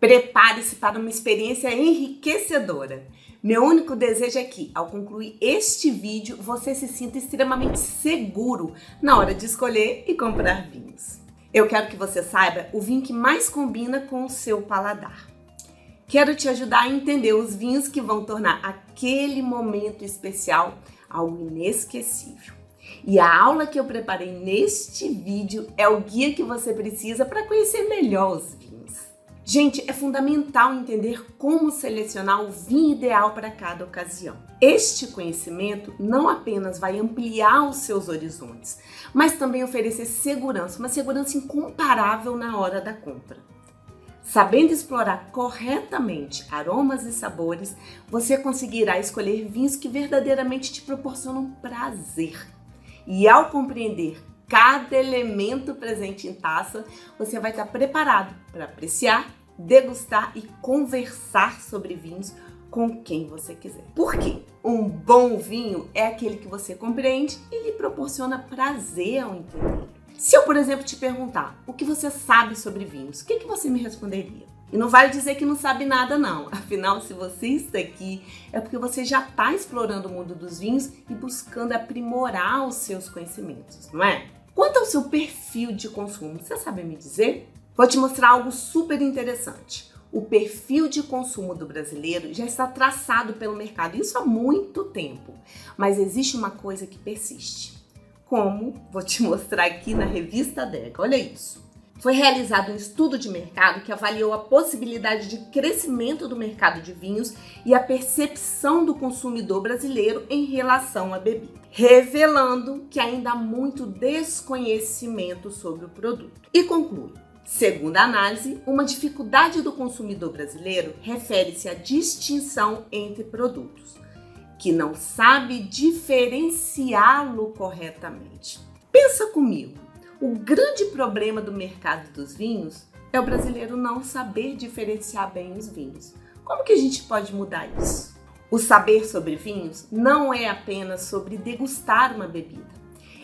Prepare-se para uma experiência enriquecedora. Meu único desejo é que, ao concluir este vídeo, você se sinta extremamente seguro na hora de escolher e comprar vinhos. Eu quero que você saiba o vinho que mais combina com o seu paladar. Quero te ajudar a entender os vinhos que vão tornar aquele momento especial algo inesquecível. E a aula que eu preparei neste vídeo é o guia que você precisa para conhecer melhor os vinhos. Gente, é fundamental entender como selecionar o vinho ideal para cada ocasião. Este conhecimento não apenas vai ampliar os seus horizontes, mas também oferecer segurança, uma segurança incomparável na hora da compra. Sabendo explorar corretamente aromas e sabores, você conseguirá escolher vinhos que verdadeiramente te proporcionam prazer. E ao compreender cada elemento presente em taça, você vai estar preparado para apreciar, degustar e conversar sobre vinhos com quem você quiser. Por quê? Um bom vinho é aquele que você compreende e lhe proporciona prazer ao entender. Se eu, por exemplo, te perguntar o que você sabe sobre vinhos, o que você me responderia? E não vale dizer que não sabe nada, não. Afinal, se você está aqui, é porque você já está explorando o mundo dos vinhos e buscando aprimorar os seus conhecimentos, não é? Quanto ao seu perfil de consumo, você sabe me dizer? Vou te mostrar algo super interessante. O perfil de consumo do brasileiro já está traçado pelo mercado, isso há muito tempo. Mas existe uma coisa que persiste. Como? Vou te mostrar aqui na revista Adega. Olha isso. Foi realizado um estudo de mercado que avaliou a possibilidade de crescimento do mercado de vinhos e a percepção do consumidor brasileiro em relação à bebida, revelando que ainda há muito desconhecimento sobre o produto. E conclui: segundo a análise, uma dificuldade do consumidor brasileiro refere-se à distinção entre produtos, que não sabe diferenciá-lo corretamente. Pensa comigo. O grande problema do mercado dos vinhos é o brasileiro não saber diferenciar bem os vinhos. Como que a gente pode mudar isso? O saber sobre vinhos não é apenas sobre degustar uma bebida.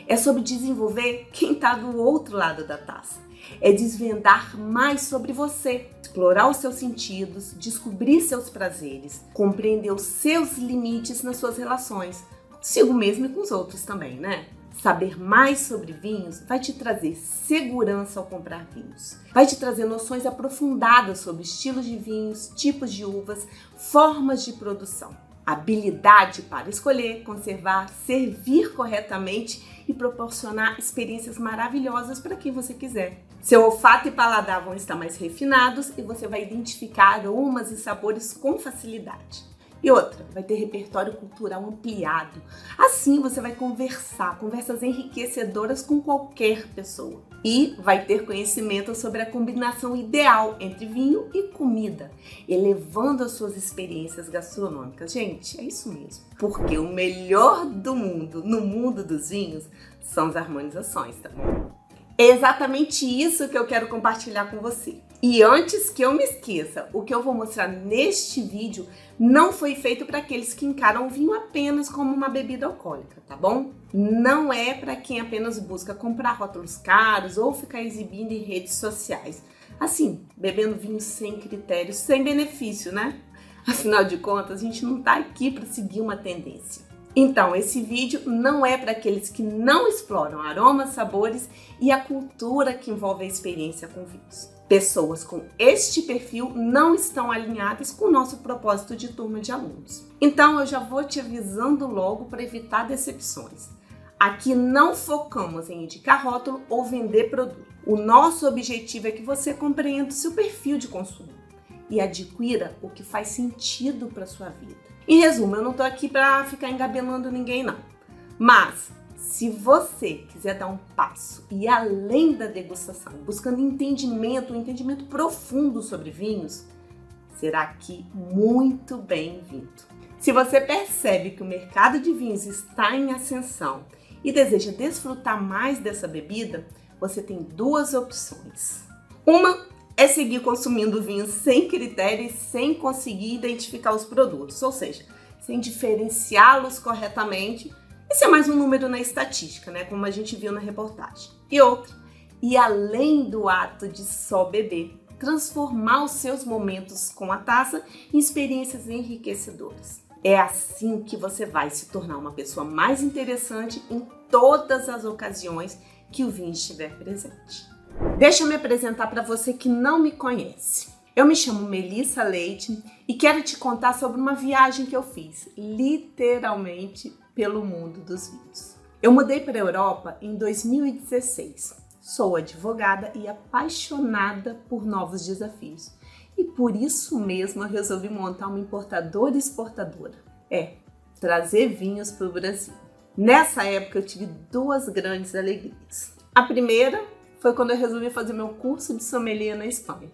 É sobre desenvolver quem está do outro lado da taça. É desvendar mais sobre você, explorar os seus sentidos, descobrir seus prazeres, compreender os seus limites nas suas relações, consigo mesmo e com os outros também, né? Saber mais sobre vinhos vai te trazer segurança ao comprar vinhos. Vai te trazer noções aprofundadas sobre estilos de vinhos, tipos de uvas, formas de produção. Habilidade para escolher, conservar, servir corretamente e proporcionar experiências maravilhosas para quem você quiser. Seu olfato e paladar vão estar mais refinados e você vai identificar aromas e sabores com facilidade. E outra, vai ter repertório cultural ampliado. Assim você vai conversas enriquecedoras com qualquer pessoa. E vai ter conhecimento sobre a combinação ideal entre vinho e comida, elevando as suas experiências gastronômicas. Gente, é isso mesmo. Porque o melhor do mundo, no mundo dos vinhos, são as harmonizações, tá bom? É exatamente isso que eu quero compartilhar com você. E antes que eu me esqueça, o que eu vou mostrar neste vídeo não foi feito para aqueles que encaram o vinho apenas como uma bebida alcoólica, tá bom? Não é para quem apenas busca comprar rótulos caros ou ficar exibindo em redes sociais. Assim, bebendo vinho sem critérios, sem benefício, né? Afinal de contas, a gente não tá aqui para seguir uma tendência. Então, esse vídeo não é para aqueles que não exploram aromas, sabores e a cultura que envolve a experiência com vinhos. Pessoas com este perfil não estão alinhadas com o nosso propósito de turma de alunos. Então, eu já vou te avisando logo para evitar decepções. Aqui não focamos em indicar rótulo ou vender produto. O nosso objetivo é que você compreenda o seu perfil de consumo e adquira o que faz sentido para sua vida. Em resumo, eu não tô aqui para ficar engabelando ninguém, não. Mas, se você quiser dar um passo e além da degustação, buscando um entendimento profundo sobre vinhos, será aqui muito bem-vindo. Se você percebe que o mercado de vinhos está em ascensão e deseja desfrutar mais dessa bebida, você tem duas opções. Uma é seguir consumindo vinhos sem critérios, sem conseguir identificar os produtos, ou seja, sem diferenciá-los corretamente e ser mais um número na estatística, né, como a gente viu na reportagem. E outra, e além do ato de só beber, transformar os seus momentos com a taça em experiências enriquecedoras. É assim que você vai se tornar uma pessoa mais interessante em todas as ocasiões que o vinho estiver presente. Deixa eu me apresentar para você que não me conhece. Eu me chamo Melissa Leite e quero te contar sobre uma viagem que eu fiz, literalmente pelo mundo dos vinhos. Eu mudei para a Europa em 2016. Sou advogada e apaixonada por novos desafios. E por isso mesmo eu resolvi montar uma importadora e exportadora. Trazer vinhos para o Brasil. Nessa época eu tive duas grandes alegrias. A primeira foi quando eu resolvi fazer meu curso de sommelier na Espanha.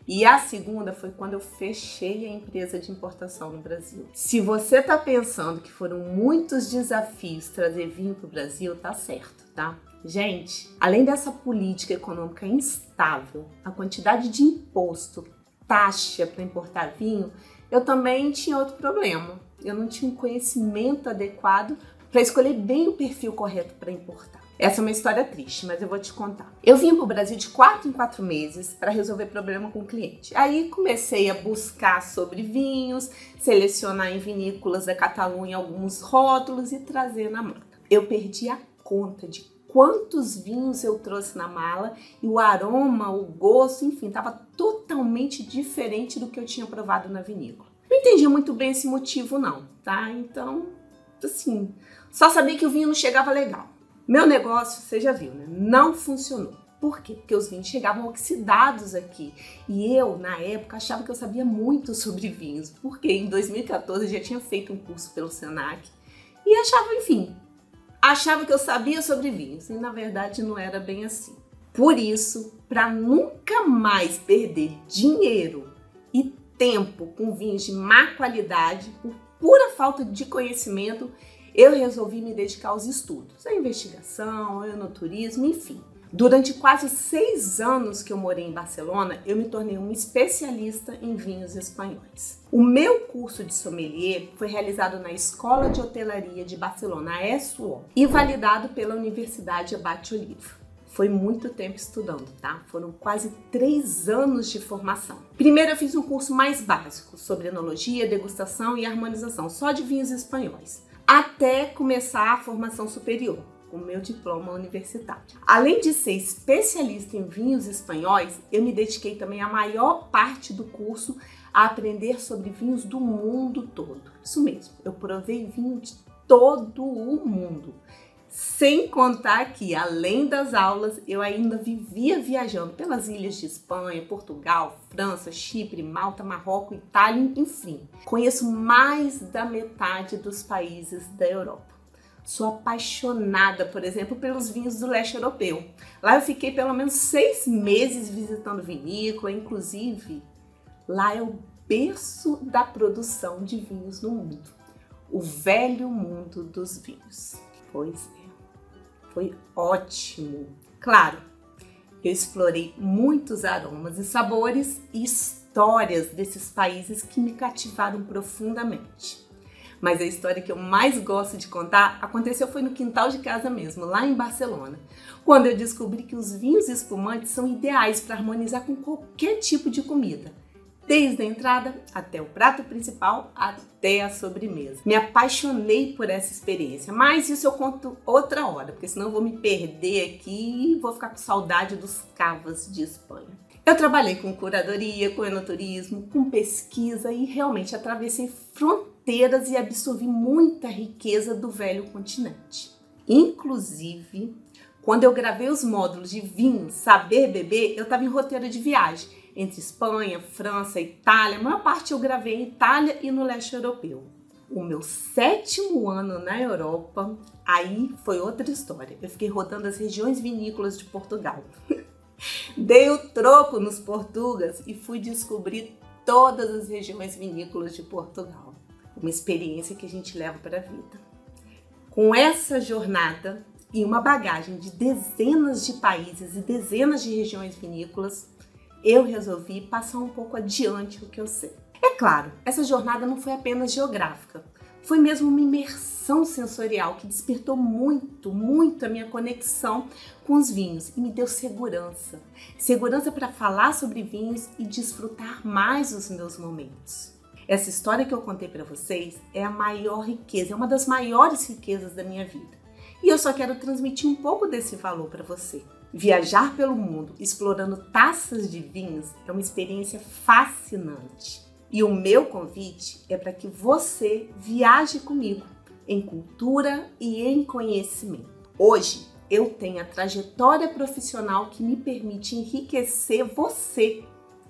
E a segunda foi quando eu fechei a empresa de importação no Brasil. Se você tá pensando que foram muitos desafios trazer vinho para o Brasil, tá certo, tá? Gente, além dessa política econômica instável, a quantidade de imposto, taxa para importar vinho, eu também tinha outro problema. Eu não tinha um conhecimento adequado para escolher bem o perfil correto para importar. Essa é uma história triste, mas eu vou te contar. Eu vim para o Brasil de 4 em 4 meses para resolver problema com o cliente. Aí comecei a buscar sobre vinhos, selecionar em vinícolas da Catalunha alguns rótulos e trazer na mala. Eu perdi a conta de quantos vinhos eu trouxe na mala e o aroma, o gosto, enfim, estava totalmente diferente do que eu tinha provado na vinícola. Não entendia muito bem esse motivo não, tá? Então, assim, só sabia que o vinho não chegava legal. Meu negócio, você já viu, né? Não funcionou. Por quê? Porque os vinhos chegavam oxidados aqui. E eu, na época, achava que eu sabia muito sobre vinhos. Porque em 2014 eu já tinha feito um curso pelo Senac. E achava que eu sabia sobre vinhos. E na verdade não era bem assim. Por isso, para nunca mais perder dinheiro e tempo com vinhos de má qualidade, por pura falta de conhecimento, eu resolvi me dedicar aos estudos, à investigação, ao enoturismo, enfim. Durante quase 6 anos que eu morei em Barcelona, eu me tornei uma especialista em vinhos espanhóis. O meu curso de sommelier foi realizado na Escola de Hotelaria de Barcelona, a ESUO, e validado pela Universidade Abate Olivo. Foi muito tempo estudando, tá? Foram quase 3 anos de formação. Primeiro eu fiz um curso mais básico sobre enologia, degustação e harmonização, só de vinhos espanhóis, até começar a formação superior, com meu diploma universitário. Além de ser especialista em vinhos espanhóis, eu me dediquei também a maior parte do curso a aprender sobre vinhos do mundo todo. Isso mesmo, eu provei vinho de todo o mundo. Sem contar que, além das aulas, eu ainda vivia viajando pelas ilhas de Espanha, Portugal, França, Chipre, Malta, Marrocos, Itália, enfim. Conheço mais da metade dos países da Europa. Sou apaixonada, por exemplo, pelos vinhos do leste europeu. Lá eu fiquei pelo menos 6 meses visitando vinícola, inclusive lá é o berço da produção de vinhos no mundo. O velho mundo dos vinhos. Pois é, foi ótimo. Claro, eu explorei muitos aromas e sabores e histórias desses países que me cativaram profundamente. Mas a história que eu mais gosto de contar aconteceu foi no quintal de casa mesmo, lá em Barcelona, quando eu descobri que os vinhos espumantes são ideais para harmonizar com qualquer tipo de comida, desde a entrada até o prato principal, até a sobremesa. Me apaixonei por essa experiência, mas isso eu conto outra hora, porque senão eu vou me perder aqui e vou ficar com saudade dos cavas de Espanha. Eu trabalhei com curadoria, com enoturismo, com pesquisa e realmente atravessei fronteiras e absorvi muita riqueza do velho continente. Inclusive, quando eu gravei os módulos de vinho, saber beber, eu estava em roteiro de viagem entre Espanha, França, Itália. A maior parte eu gravei em Itália e no leste europeu. O meu 7º ano na Europa, aí foi outra história. Eu fiquei rodando as regiões vinícolas de Portugal. Dei o troco nos portugueses e fui descobrir todas as regiões vinícolas de Portugal. Uma experiência que a gente leva para a vida. Com essa jornada e uma bagagem de dezenas de países e dezenas de regiões vinícolas, eu resolvi passar um pouco adiante o que eu sei. É claro, essa jornada não foi apenas geográfica, Foi mesmo uma imersão sensorial que despertou muito a minha conexão com os vinhos e me deu segurança. Segurança para falar sobre vinhos e desfrutar mais os meus momentos. Essa história que eu contei para vocês é a maior riqueza, é uma das maiores riquezas da minha vida. E eu só quero transmitir um pouco desse valor para você. Viajar pelo mundo explorando taças de vinhos é uma experiência fascinante. E o meu convite é para que você viaje comigo em cultura e em conhecimento. Hoje eu tenho a trajetória profissional que me permite enriquecer você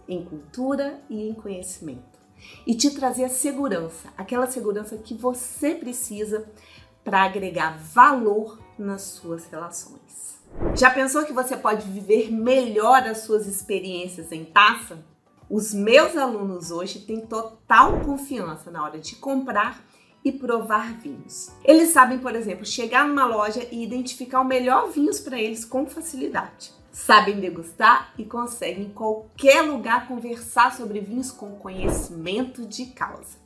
em cultura e em conhecimento e te trazer a segurança, aquela segurança que você precisa para agregar valor nas suas relações. Já pensou que você pode viver melhor as suas experiências em taça? Os meus alunos hoje têm total confiança na hora de comprar e provar vinhos. Eles sabem, por exemplo, chegar numa loja e identificar o melhor vinhos para eles com facilidade. Sabem degustar e conseguem em qualquer lugar conversar sobre vinhos com conhecimento de causa.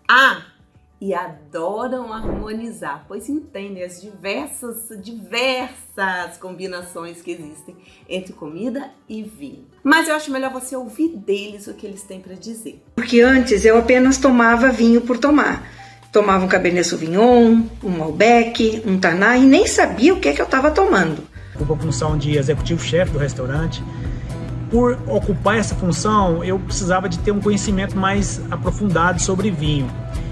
E adoram harmonizar, pois entendem as diversas combinações que existem entre comida e vinho. Mas eu acho melhor você ouvir deles o que eles têm para dizer. Porque antes eu apenas tomava vinho por tomar. Tomava um Cabernet Sauvignon, um Malbec, um Taná e nem sabia o que eu estava tomando. Ocupo a função de executivo-chefe do restaurante. Por ocupar essa função, eu precisava de ter um conhecimento mais aprofundado sobre vinho.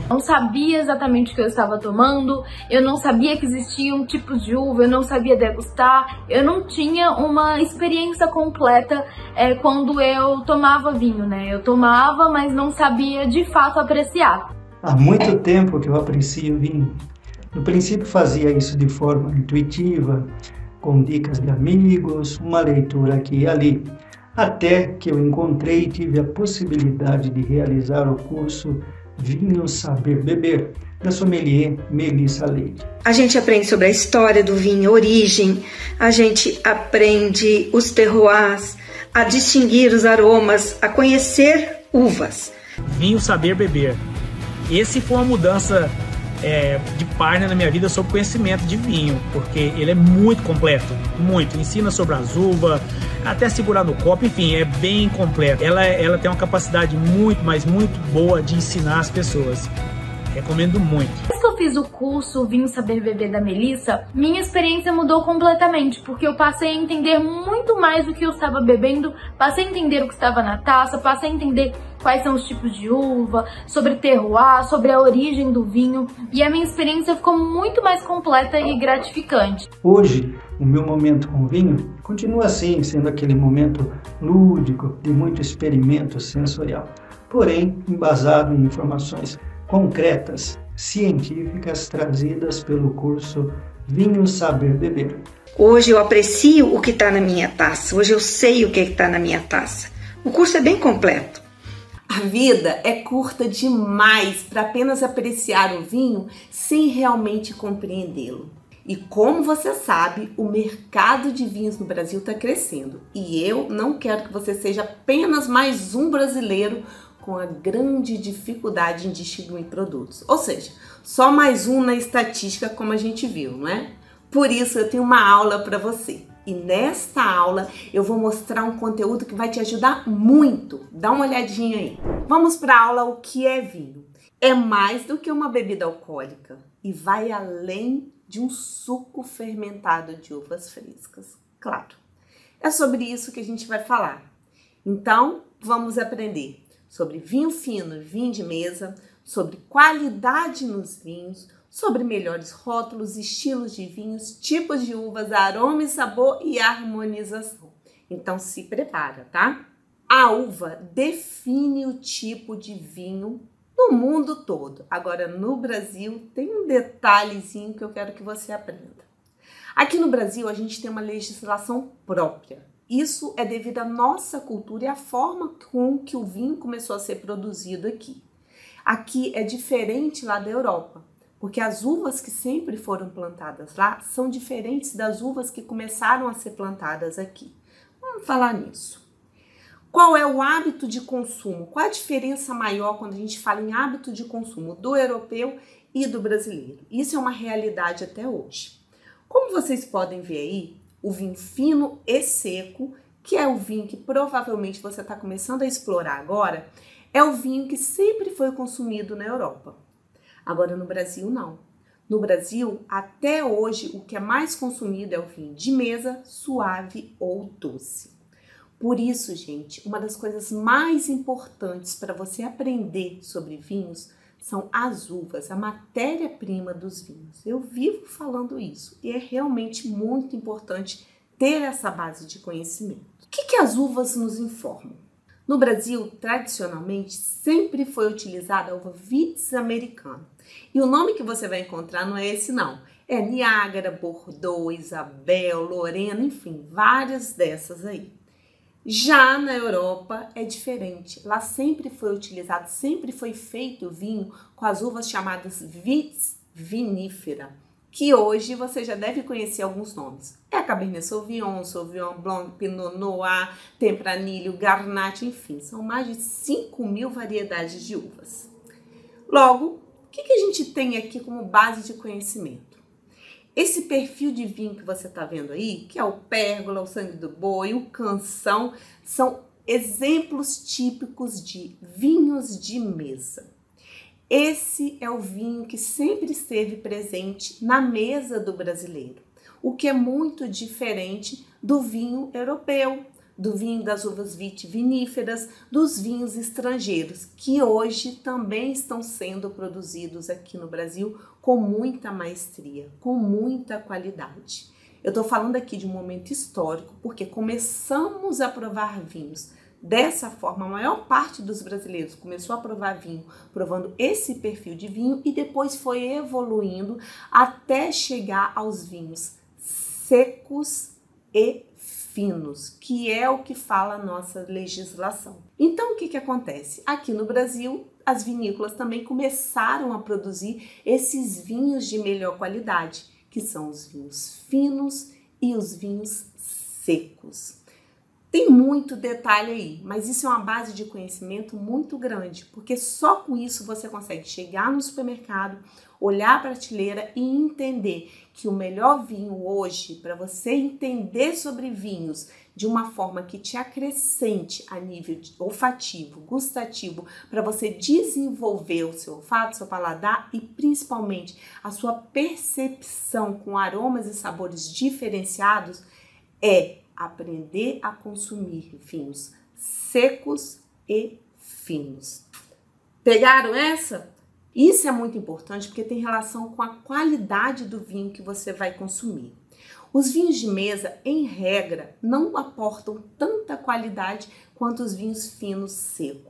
Não sabia exatamente o que eu estava tomando, eu não sabia que existiam tipos de uva, eu não sabia degustar, eu não tinha uma experiência completa quando eu tomava vinho, né? Eu tomava, mas não sabia de fato apreciar. Há muito tempo que eu aprecio vinho. No princípio fazia isso de forma intuitiva, com dicas de amigos, uma leitura aqui e ali, até que eu encontrei e tive a possibilidade de realizar o curso Vinho Saber Beber, da sommelier Melissa Leite. A gente aprende sobre a história do vinho, a origem, a gente aprende os terroirs, a distinguir os aromas, a conhecer uvas. Vinho Saber Beber. Esse foi uma mudança de página na minha vida sobre conhecimento de vinho, porque ele é muito completo, muito. Ensina sobre as uvas, até segurar no copo, enfim, é bem completo. Ela tem uma capacidade muito boa de ensinar as pessoas. Recomendo muito. Depois que eu fiz o curso Vinho Saber Beber da Melissa, minha experiência mudou completamente, porque eu passei a entender muito mais do que eu estava bebendo, passei a entender o que estava na taça, passei a entender quais são os tipos de uva, sobre terroir, sobre a origem do vinho, e a minha experiência ficou muito mais completa e gratificante. Hoje, o meu momento com vinho continua assim, sendo aquele momento lúdico, de muito experimento sensorial, porém embasado em informações concretas, científicas, trazidas pelo curso Vinho Saber Beber. Hoje eu aprecio o que está na minha taça, hoje eu sei o que está na minha taça. O curso é bem completo. A vida é curta demais para apenas apreciar o vinho sem realmente compreendê-lo. E como você sabe, o mercado de vinhos no Brasil está crescendo. E eu não quero que você seja apenas mais um brasileiro com a grande dificuldade em distinguir produtos. Ou seja, só mais um na estatística, como a gente viu, não é? Por isso eu tenho uma aula para você. E nesta aula eu vou mostrar um conteúdo que vai te ajudar muito. Dá uma olhadinha aí. Vamos para a aula O que é vinho. É mais do que uma bebida alcoólica e vai além de um suco fermentado de uvas frescas. Claro, é sobre isso que a gente vai falar. Então, vamos aprender sobre vinho fino e vinho de mesa, sobre qualidade nos vinhos, sobre melhores rótulos, estilos de vinhos, tipos de uvas, aroma e sabor e harmonização. Então se prepara, tá? A uva define o tipo de vinho no mundo todo. Agora no Brasil tem um detalhezinho que eu quero que você aprenda. Aqui no Brasil a gente tem uma legislação própria. Isso é devido à nossa cultura e à forma com que o vinho começou a ser produzido aqui. Aqui é diferente lá da Europa, porque as uvas que sempre foram plantadas lá são diferentes das uvas que começaram a ser plantadas aqui. Vamos falar nisso. Qual é o hábito de consumo? Qual a diferença maior quando a gente fala em hábito de consumo do europeu e do brasileiro. Isso é uma realidade até hoje. Como vocês podem ver aí, o vinho fino e seco, que é o vinho que provavelmente você está começando a explorar agora, é o vinho que sempre foi consumido na Europa. Agora no Brasil não. No Brasil, até hoje, o que é mais consumido é o vinho de mesa, suave ou doce. Por isso, gente, uma das coisas mais importantes para você aprender sobre vinhos são as uvas, a matéria-prima dos vinhos. Eu vivo falando isso e é realmente muito importante ter essa base de conhecimento. O que as uvas nos informam? No Brasil, tradicionalmente, sempre foi utilizada a uva Vitis americana. E o nome que você vai encontrar não é esse não. É Niágara, Bordeaux, Isabel, Lorena, enfim, várias dessas aí. Já na Europa é diferente. Lá sempre foi utilizado, sempre foi feito vinho com as uvas chamadas Vitis vinifera, que hoje você já deve conhecer alguns nomes. É a Cabernet Sauvignon, Sauvignon Blanc, Pinot Noir, Tempranillo, Garnacha, enfim, são mais de 5.000 variedades de uvas. Logo, o que a gente tem aqui como base de conhecimento? Esse perfil de vinho que você está vendo aí, que é o Pérgola, o Sangue do Boi, o Canção, são exemplos típicos de vinhos de mesa. Esse é o vinho que sempre esteve presente na mesa do brasileiro, o que é muito diferente do vinho europeu, do vinho das uvas vitiviníferas, dos vinhos estrangeiros, que hoje também estão sendo produzidos aqui no Brasil com muita maestria, com muita qualidade. Eu estou falando aqui de um momento histórico, porque começamos a provar vinhos dessa forma. A maior parte dos brasileiros começou a provar vinho provando esse perfil de vinho e depois foi evoluindo até chegar aos vinhos secos e finos, que é o que fala a nossa legislação. Então, o que acontece? Aqui no Brasil, as vinícolas também começaram a produzir esses vinhos de melhor qualidade, que são os vinhos finos e os vinhos secos. Tem muito detalhe aí, mas isso é uma base de conhecimento muito grande, porque só com isso você consegue chegar no supermercado, olhar a prateleira e entender que o melhor vinho hoje, para você entender sobre vinhos de uma forma que te acrescente a nível olfativo, gustativo, para você desenvolver o seu olfato, seu paladar e principalmente a sua percepção com aromas e sabores diferenciados, é aprender a consumir vinhos secos e finos. Pegaram essa? Isso é muito importante porque tem relação com a qualidade do vinho que você vai consumir. Os vinhos de mesa, em regra, não aportam tanta qualidade quanto os vinhos finos secos.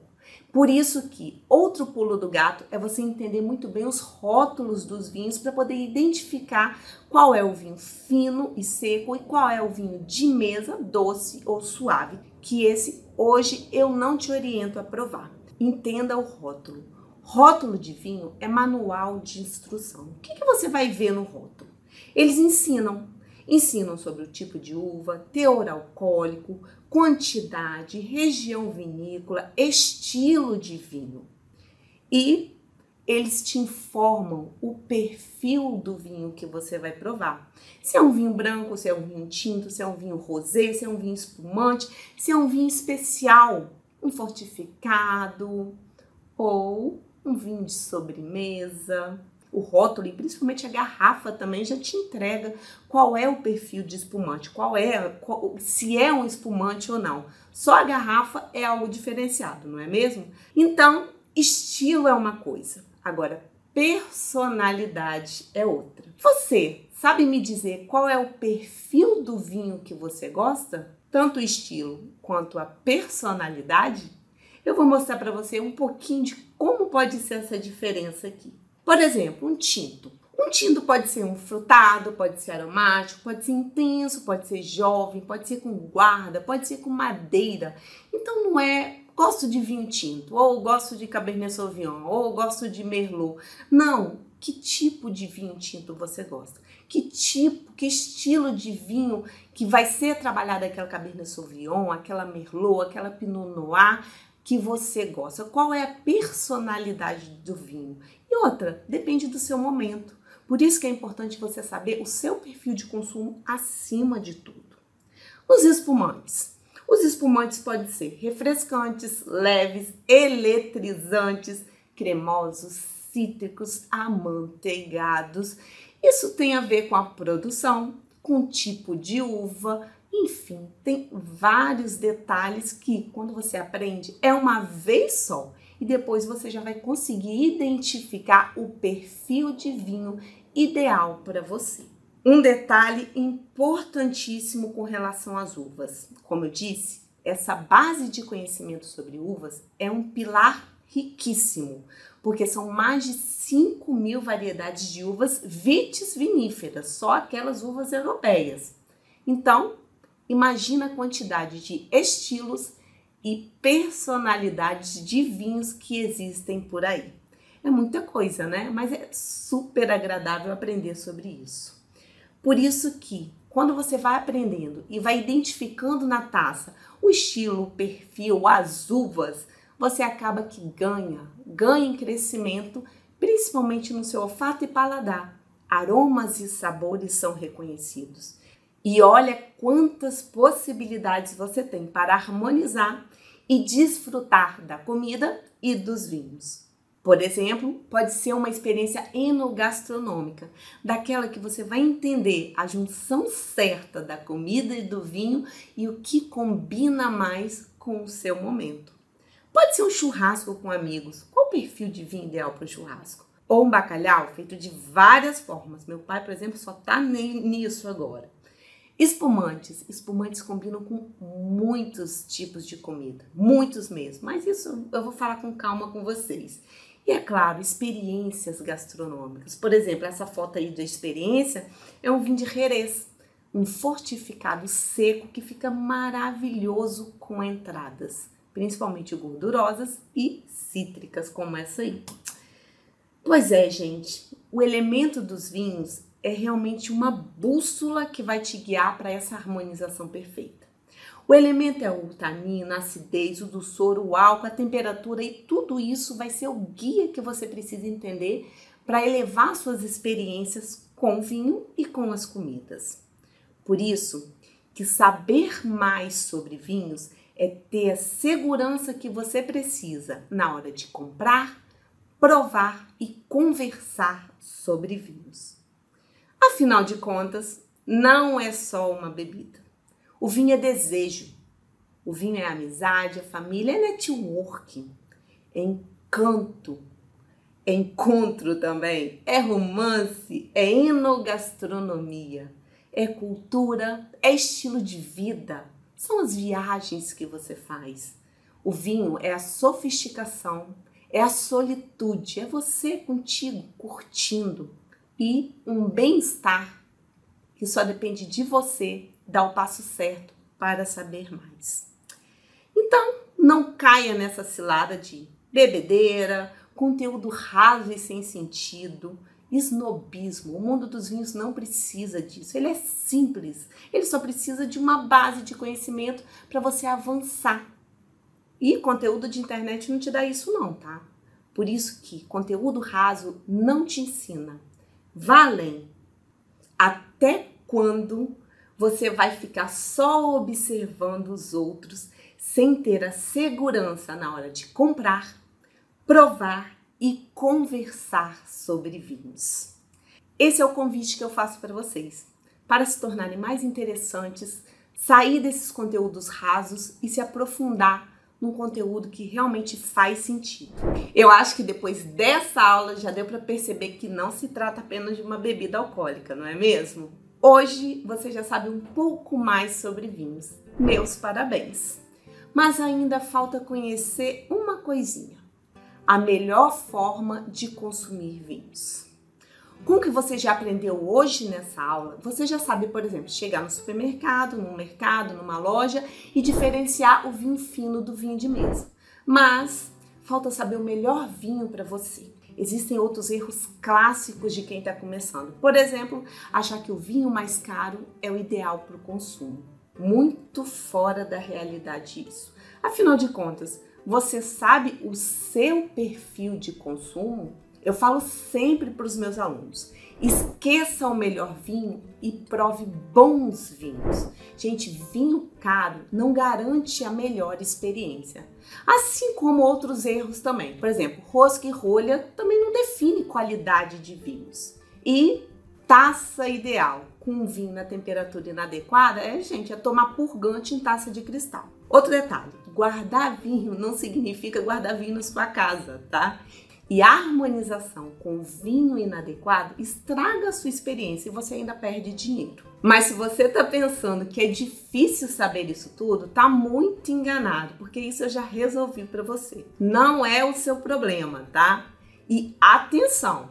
Por isso que outro pulo do gato é você entender muito bem os rótulos dos vinhos para poder identificar qual é o vinho fino e seco e qual é o vinho de mesa, doce ou suave, que esse hoje eu não te oriento a provar. Entenda o rótulo. Rótulo de vinho é manual de instrução. O que você vai ver no rótulo? Eles ensinam sobre o tipo de uva, teor alcoólico, quantidade, região vinícola, estilo de vinho. E eles te informam o perfil do vinho que você vai provar. Se é um vinho branco, se é um vinho tinto, se é um vinho rosé, se é um vinho espumante, se é um vinho especial, um fortificado ou um vinho de sobremesa. O rótulo e principalmente a garrafa também já te entrega qual é o perfil de espumante, se é um espumante ou não. Só a garrafa é algo diferenciado, não é mesmo? Então, estilo é uma coisa, agora personalidade é outra. Você sabe me dizer qual é o perfil do vinho que você gosta? Tanto o estilo quanto a personalidade? Eu vou mostrar para você um pouquinho de como pode ser essa diferença aqui. Por exemplo, um tinto. Um tinto pode ser um frutado, pode ser aromático, pode ser intenso, pode ser jovem, pode ser com guarda, pode ser com madeira. Então não é gosto de vinho tinto, ou gosto de Cabernet Sauvignon, ou gosto de Merlot. Não, que tipo de vinho tinto você gosta? Que estilo de vinho que vai ser trabalhado aquela Cabernet Sauvignon, aquela Merlot, aquela Pinot Noir que você gosta? Qual é a personalidade do vinho? E outra, depende do seu momento. Por isso que é importante você saber o seu perfil de consumo acima de tudo. Os espumantes. Os espumantes podem ser refrescantes, leves, eletrizantes, cremosos, cítricos, amanteigados. Isso tem a ver com a produção, com o tipo de uva, enfim, tem vários detalhes que, quando você aprende, é uma vez só. E depois você já vai conseguir identificar o perfil de vinho ideal para você. Um detalhe importantíssimo com relação às uvas. Como eu disse, essa base de conhecimento sobre uvas é um pilar riquíssimo, porque são mais de 5.000 variedades de uvas vitis viníferas, só aquelas uvas europeias. Então, imagina a quantidade de estilos e personalidades de vinhos que existem por aí. É muita coisa, né? Mas é super agradável aprender sobre isso. Por isso que, quando você vai aprendendo e vai identificando na taça o estilo, o perfil, as uvas, você acaba que ganha em crescimento, principalmente no seu olfato e paladar. Aromas e sabores são reconhecidos. E olha quantas possibilidades você tem para harmonizar e desfrutar da comida e dos vinhos. Por exemplo, pode ser uma experiência enogastronômica, daquela que você vai entender a junção certa da comida e do vinho e o que combina mais com o seu momento. Pode ser um churrasco com amigos. Qual o perfil de vinho ideal para o churrasco? Ou um bacalhau feito de várias formas. Meu pai, por exemplo, só está nisso agora. Espumantes. Espumantes combinam com muitos tipos de comida. Muitos mesmo. Mas isso eu vou falar com calma com vocês. E é claro, experiências gastronômicas. Por exemplo, essa foto aí da experiência é um vinho de Jerez. Um fortificado seco que fica maravilhoso com entradas. Principalmente gordurosas e cítricas, como essa aí. Pois é, gente, o elemento dos vinhos é realmente uma bússola que vai te guiar para essa harmonização perfeita. O elemento é o tanino, a acidez, o doçor, o álcool, a temperatura e tudo isso vai ser o guia que você precisa entender para elevar suas experiências com o vinho e com as comidas. Por isso que saber mais sobre vinhos é ter a segurança que você precisa na hora de comprar, provar e conversar sobre vinhos. Afinal de contas, não é só uma bebida. O vinho é desejo, o vinho é amizade, é família, é networking, é encanto, é encontro também, é romance, é enogastronomia, é cultura, é estilo de vida. São as viagens que você faz. O vinho é a sofisticação, é a solitude, é você contigo, curtindo. E um bem-estar que só depende de você dar o passo certo para saber mais. Então, não caia nessa cilada de bebedeira, conteúdo raso e sem sentido, esnobismo. O mundo dos vinhos não precisa disso. Ele é simples. Ele só precisa de uma base de conhecimento para você avançar. E conteúdo de internet não te dá isso não, tá? Por isso que conteúdo raso não te ensina. Vá além. Até quando você vai ficar só observando os outros sem ter a segurança na hora de comprar, provar e conversar sobre vinhos? Esse é o convite que eu faço para vocês, para se tornarem mais interessantes, sair desses conteúdos rasos e se aprofundar num conteúdo que realmente faz sentido. Eu acho que depois dessa aula já deu para perceber que não se trata apenas de uma bebida alcoólica, não é mesmo? Hoje você já sabe um pouco mais sobre vinhos. Meus parabéns! Mas ainda falta conhecer uma coisinha: a melhor forma de consumir vinhos. Com o que você já aprendeu hoje nessa aula, você já sabe, por exemplo, chegar no supermercado, num mercado, numa loja e diferenciar o vinho fino do vinho de mesa. Mas falta saber o melhor vinho para você. Existem outros erros clássicos de quem está começando. Por exemplo, achar que o vinho mais caro é o ideal para o consumo. Muito fora da realidade isso. Afinal de contas, você sabe o seu perfil de consumo? Eu falo sempre para os meus alunos, esqueça o melhor vinho e prove bons vinhos. Gente, vinho caro não garante a melhor experiência. Assim como outros erros também. Por exemplo, rosca e rolha também não define qualidade de vinhos. E taça ideal com vinho na temperatura inadequada é tomar purgante em taça de cristal. Outro detalhe, guardar vinho não significa guardar vinho na sua casa, tá? E a harmonização com vinho inadequado estraga a sua experiência e você ainda perde dinheiro. Mas se você tá pensando que é difícil saber isso tudo, tá muito enganado, porque isso eu já resolvi para você. Não é o seu problema, tá? E atenção,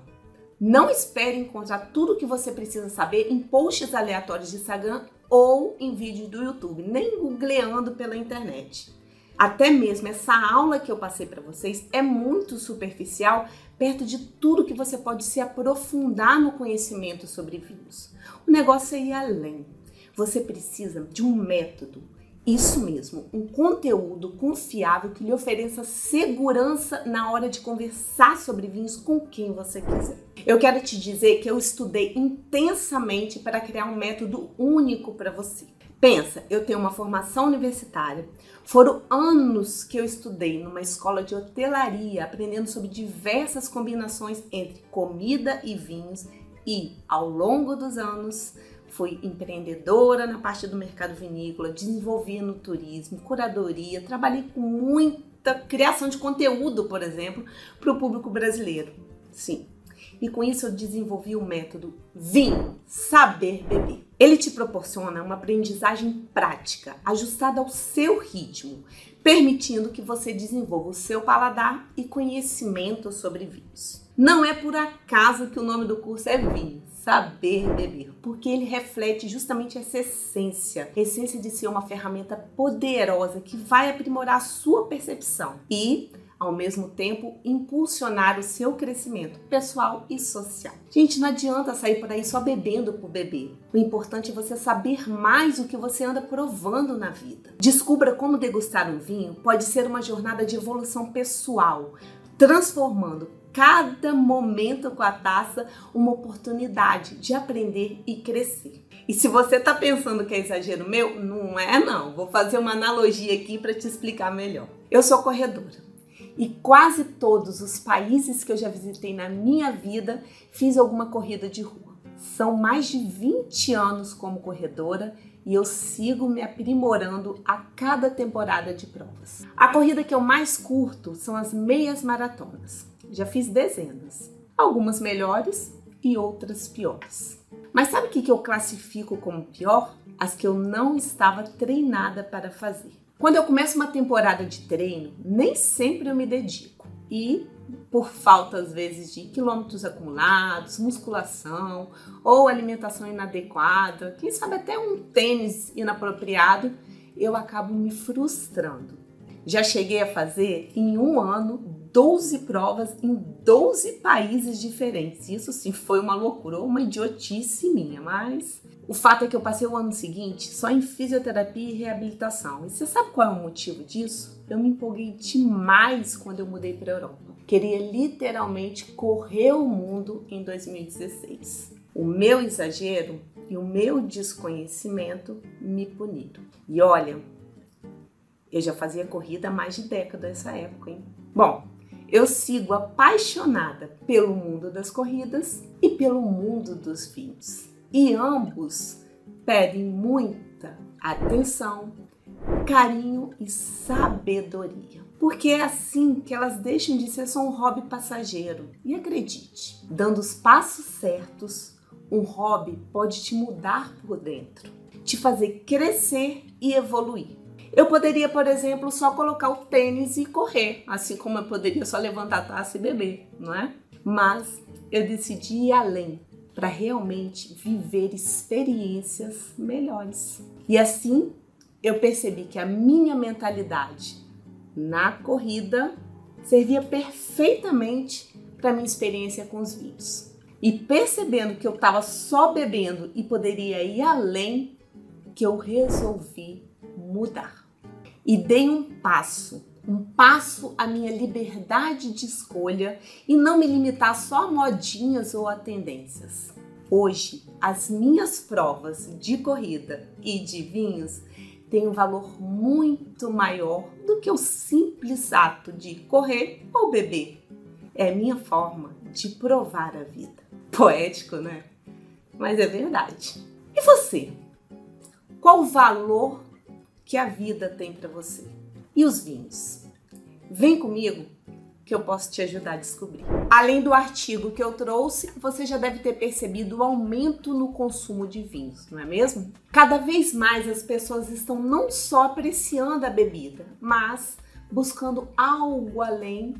não espere encontrar tudo o que você precisa saber em posts aleatórios de Instagram ou em vídeos do YouTube, nem googleando pela internet. Até mesmo essa aula que eu passei para vocês é muito superficial perto de tudo que você pode se aprofundar no conhecimento sobre vinhos. O negócio é ir além. Você precisa de um método, isso mesmo, um conteúdo confiável que lhe ofereça segurança na hora de conversar sobre vinhos com quem você quiser. Eu quero te dizer que eu estudei intensamente para criar um método único para você. Pensa, eu tenho uma formação universitária, foram anos que eu estudei numa escola de hotelaria, aprendendo sobre diversas combinações entre comida e vinhos e, ao longo dos anos, fui empreendedora na parte do mercado vinícola, desenvolvi no turismo, curadoria, trabalhei com muita criação de conteúdo, por exemplo, para o público brasileiro. Sim. E com isso eu desenvolvi o método Vinho Saber Beber. Ele te proporciona uma aprendizagem prática, ajustada ao seu ritmo, permitindo que você desenvolva o seu paladar e conhecimento sobre vinhos. Não é por acaso que o nome do curso é Vinho Saber Beber, porque ele reflete justamente essa essência, a essência de ser uma ferramenta poderosa que vai aprimorar a sua percepção e, ao mesmo tempo, impulsionar o seu crescimento pessoal e social. Gente, não adianta sair por aí só bebendo por beber. O importante é você saber mais o que você anda provando na vida. Descubra como degustar um vinho pode ser uma jornada de evolução pessoal, transformando cada momento com a taça uma oportunidade de aprender e crescer. E se você está pensando que é exagero meu, não é não. Vou fazer uma analogia aqui para te explicar melhor. Eu sou corredora. E quase todos os países que eu já visitei na minha vida, fiz alguma corrida de rua. São mais de 20 anos como corredora e eu sigo me aprimorando a cada temporada de provas. A corrida que eu mais curto são as meias maratonas. Já fiz dezenas, algumas melhores e outras piores. Mas sabe o que eu classifico como pior? As que eu não estava treinada para fazer. Quando eu começo uma temporada de treino, nem sempre eu me dedico. E, por falta, às vezes, de quilômetros acumulados, musculação ou alimentação inadequada, quem sabe até um tênis inapropriado, eu acabo me frustrando. Já cheguei a fazer, em um ano, 12 provas em 12 países diferentes. Isso sim foi uma loucura, uma idiotice minha, mas o fato é que eu passei o ano seguinte só em fisioterapia e reabilitação. E você sabe qual é o motivo disso? Eu me empolguei demais quando eu mudei para a Europa. Queria literalmente correr o mundo em 2016. O meu exagero e o meu desconhecimento me puniram. E olha, eu já fazia corrida há mais de década nessa época, hein? Bom, eu sigo apaixonada pelo mundo das corridas e pelo mundo dos vinhos. E ambos pedem muita atenção, carinho e sabedoria. Porque é assim que elas deixam de ser só um hobby passageiro. E acredite, dando os passos certos, um hobby pode te mudar por dentro, te fazer crescer e evoluir. Eu poderia, por exemplo, só colocar o tênis e correr, assim como eu poderia só levantar a taça e beber, não é? Mas eu decidi ir além para realmente viver experiências melhores. E assim eu percebi que a minha mentalidade na corrida servia perfeitamente para a minha experiência com os vinhos. E percebendo que eu estava só bebendo e poderia ir além, que eu resolvi mudar. E dei um passo um passo à minha liberdade de escolha e não me limitar só a modinhas ou a tendências. Hoje, as minhas provas de corrida e de vinhos têm um valor muito maior do que o simples ato de correr ou beber. É a minha forma de provar a vida. Poético, né? Mas é verdade. E você? Qual o valor que a vida tem para você? E os vinhos? Vem comigo que eu posso te ajudar a descobrir. Além do artigo que eu trouxe, você já deve ter percebido o aumento no consumo de vinhos, não é mesmo? Cada vez mais as pessoas estão não só apreciando a bebida, mas buscando algo além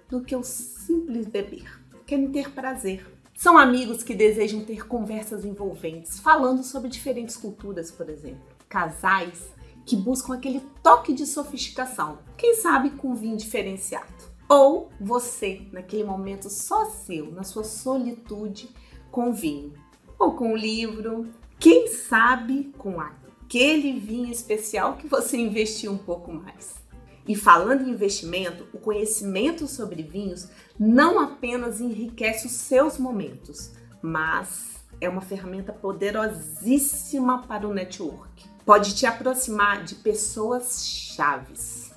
do que o simples beber. Querem ter prazer. São amigos que desejam ter conversas envolventes, falando sobre diferentes culturas, por exemplo. Casais que buscam aquele toque de sofisticação, quem sabe com vinho diferenciado. Ou você, naquele momento só seu, na sua solitude, com vinho. Ou com um livro, quem sabe com aquele vinho especial que você investiu um pouco mais. E falando em investimento, o conhecimento sobre vinhos não apenas enriquece os seus momentos, mas é uma ferramenta poderosíssima para o network. Pode te aproximar de pessoas chaves,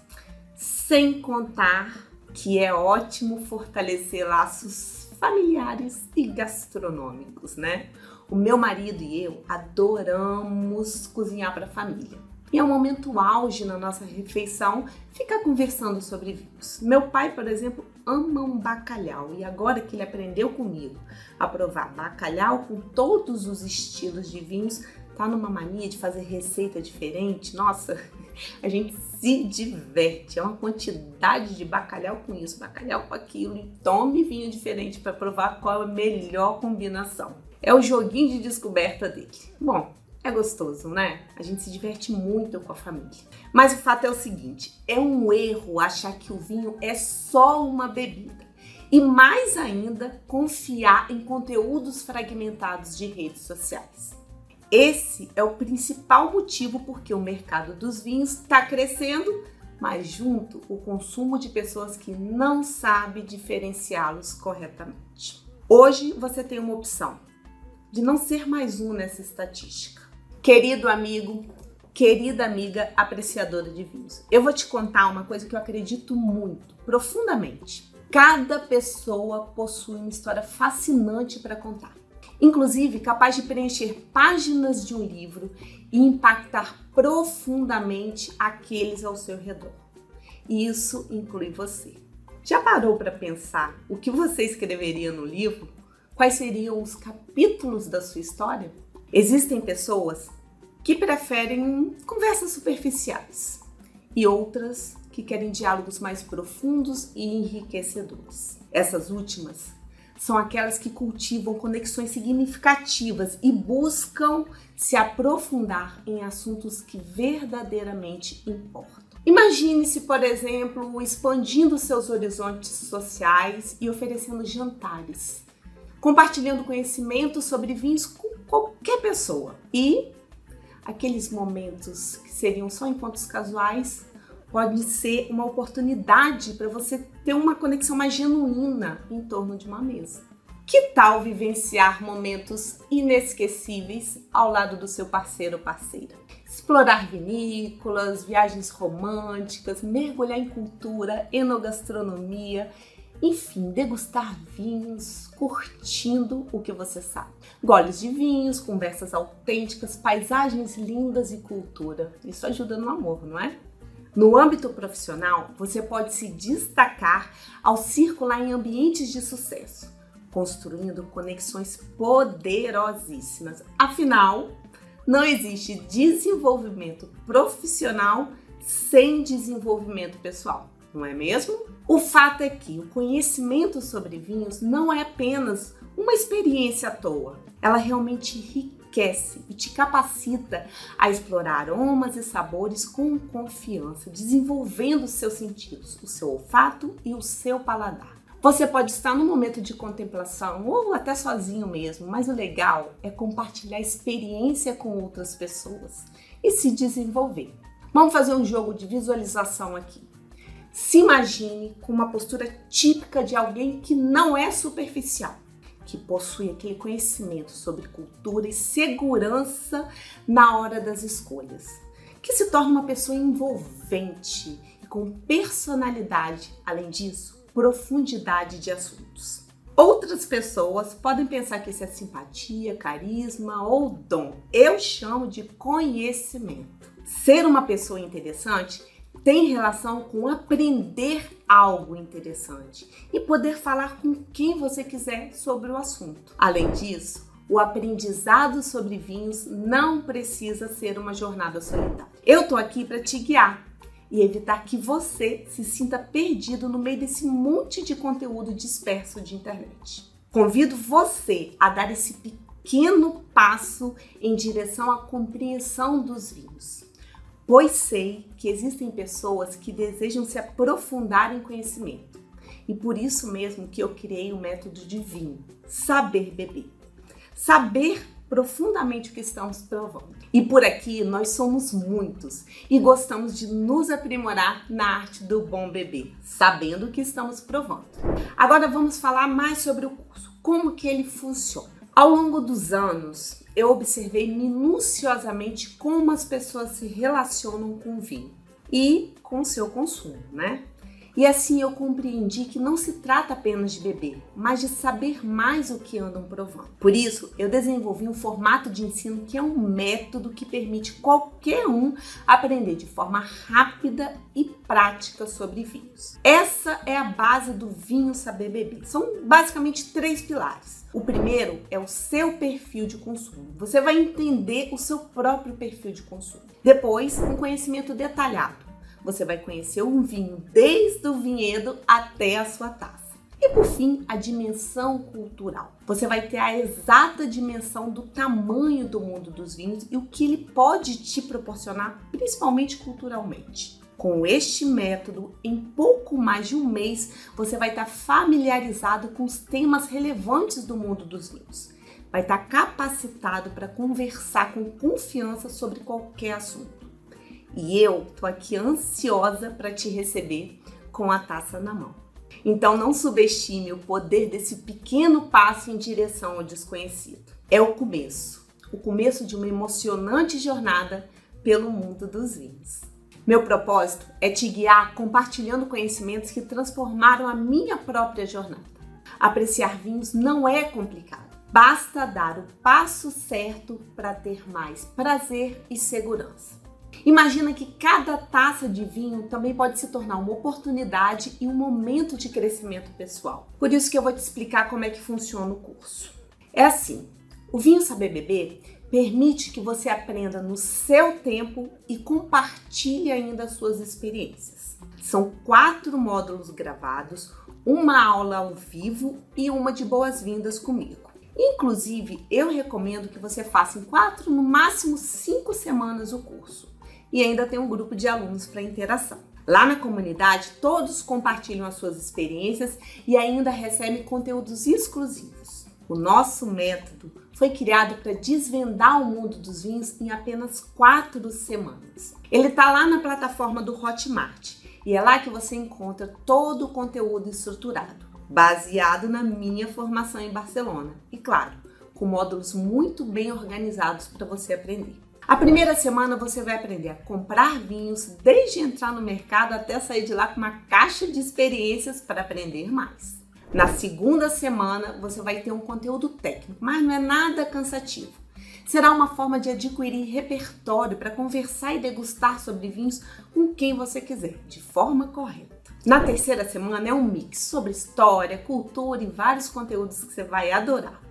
sem contar que é ótimo fortalecer laços familiares e gastronômicos, né? O meu marido e eu adoramos cozinhar para a família. E é um momento auge na nossa refeição ficar conversando sobre vinhos. Meu pai, por exemplo, ama um bacalhau e agora que ele aprendeu comigo a provar bacalhau com todos os estilos de vinhos, tá numa mania de fazer receita diferente. Nossa, a gente se diverte. É uma quantidade de bacalhau com isso, bacalhau com aquilo e tome vinho diferente para provar qual é a melhor combinação. É o joguinho de descoberta dele. Bom, é gostoso, né? A gente se diverte muito com a família. Mas o fato é o seguinte, é um erro achar que o vinho é só uma bebida. E mais ainda, confiar em conteúdos fragmentados de redes sociais. Esse é o principal motivo porque o mercado dos vinhos está crescendo, mas junto o consumo de pessoas que não sabem diferenciá-los corretamente. Hoje você tem uma opção de não ser mais um nessa estatística. Querido amigo, querida amiga apreciadora de vinhos, eu vou te contar uma coisa que eu acredito muito, profundamente. Cada pessoa possui uma história fascinante para contar. Inclusive capaz de preencher páginas de um livro e impactar profundamente aqueles ao seu redor. E isso inclui você. Já parou para pensar o que você escreveria no livro? Quais seriam os capítulos da sua história? Existem pessoas que preferem conversas superficiais e outras que querem diálogos mais profundos e enriquecedores. Essas últimas são aquelas que cultivam conexões significativas e buscam se aprofundar em assuntos que verdadeiramente importam. Imagine-se, por exemplo, expandindo seus horizontes sociais e oferecendo jantares, compartilhando conhecimento sobre vinhos com qualquer pessoa. E aqueles momentos que seriam só encontros casuais pode ser uma oportunidade para você ter uma conexão mais genuína em torno de uma mesa. Que tal vivenciar momentos inesquecíveis ao lado do seu parceiro ou parceira? Explorar vinícolas, viagens românticas, mergulhar em cultura, enogastronomia, enfim, degustar vinhos, curtindo o que você sabe. Goles de vinhos, conversas autênticas, paisagens lindas e cultura. Isso ajuda no amor, não é? No âmbito profissional, você pode se destacar ao circular em ambientes de sucesso, construindo conexões poderosíssimas. Afinal, não existe desenvolvimento profissional sem desenvolvimento pessoal, não é mesmo? O fato é que o conhecimento sobre vinhos não é apenas uma experiência à toa. Ela realmente enriquece e te capacita a explorar aromas e sabores com confiança, desenvolvendo os seus sentidos, o seu olfato e o seu paladar. Você pode estar num momento de contemplação ou até sozinho mesmo, mas o legal é compartilhar experiência com outras pessoas e se desenvolver. Vamos fazer um jogo de visualização aqui. Se imagine com uma postura típica de alguém que não é superficial, que possui aquele conhecimento sobre cultura e segurança na hora das escolhas, que se torna uma pessoa envolvente e com personalidade, além disso, profundidade de assuntos. Outras pessoas podem pensar que isso é simpatia, carisma ou dom. Eu chamo de conhecimento. Ser uma pessoa interessante tem relação com aprender algo interessante e poder falar com quem você quiser sobre o assunto. Além disso, o aprendizado sobre vinhos não precisa ser uma jornada solitária. Eu tô aqui para te guiar e evitar que você se sinta perdido no meio desse monte de conteúdo disperso de internet. Convido você a dar esse pequeno passo em direção à compreensão dos vinhos, pois sei que existem pessoas que desejam se aprofundar em conhecimento e por isso mesmo que eu criei o método de vinho, saber beber, saber profundamente o que estamos provando. E por aqui nós somos muitos e gostamos de nos aprimorar na arte do bom beber, sabendo o que estamos provando. Agora vamos falar mais sobre o curso, como que ele funciona. Ao longo dos anos, eu observei minuciosamente como as pessoas se relacionam com o vinho e com o seu consumo, né? E assim eu compreendi que não se trata apenas de beber, mas de saber mais o que andam provando. Por isso, eu desenvolvi um formato de ensino que é um método que permite qualquer um aprender de forma rápida e prática sobre vinhos. Essa é a base do Vinho Saber Beber. São basicamente 3 pilares. O primeiro é o seu perfil de consumo. Você vai entender o seu próprio perfil de consumo. Depois, um conhecimento detalhado. Você vai conhecer um vinho desde o vinhedo até a sua taça. E por fim, a dimensão cultural. Você vai ter a exata dimensão do tamanho do mundo dos vinhos e o que ele pode te proporcionar, principalmente culturalmente. Com este método, em pouco mais de um mês, você vai estar familiarizado com os temas relevantes do mundo dos vinhos. Vai estar capacitado para conversar com confiança sobre qualquer assunto. E eu tô aqui ansiosa para te receber com a taça na mão. Então não subestime o poder desse pequeno passo em direção ao desconhecido. É o começo de uma emocionante jornada pelo mundo dos vinhos. Meu propósito é te guiar compartilhando conhecimentos que transformaram a minha própria jornada. Apreciar vinhos não é complicado. Basta dar o passo certo para ter mais prazer e segurança. Imagina que cada taça de vinho também pode se tornar uma oportunidade e um momento de crescimento pessoal. Por isso que eu vou te explicar como é que funciona o curso. É assim, o Vinho Saber Beber permite que você aprenda no seu tempo e compartilhe ainda as suas experiências. São 4 módulos gravados, uma aula ao vivo e uma de boas-vindas comigo. Inclusive, eu recomendo que você faça em 4, no máximo 5 semanas o curso. E ainda tem um grupo de alunos para interação. Lá na comunidade, todos compartilham as suas experiências e ainda recebem conteúdos exclusivos. O nosso método foi criado para desvendar o mundo dos vinhos em apenas 4 semanas. Ele está lá na plataforma do Hotmart e é lá que você encontra todo o conteúdo estruturado, baseado na minha formação em Barcelona. E claro, com módulos muito bem organizados para você aprender. A primeira semana você vai aprender a comprar vinhos desde entrar no mercado até sair de lá com uma caixa de experiências para aprender mais. Na segunda semana você vai ter um conteúdo técnico, mas não é nada cansativo. Será uma forma de adquirir repertório para conversar e degustar sobre vinhos com quem você quiser, de forma correta. Na terceira semana é um mix sobre história, cultura e vários conteúdos que você vai adorar.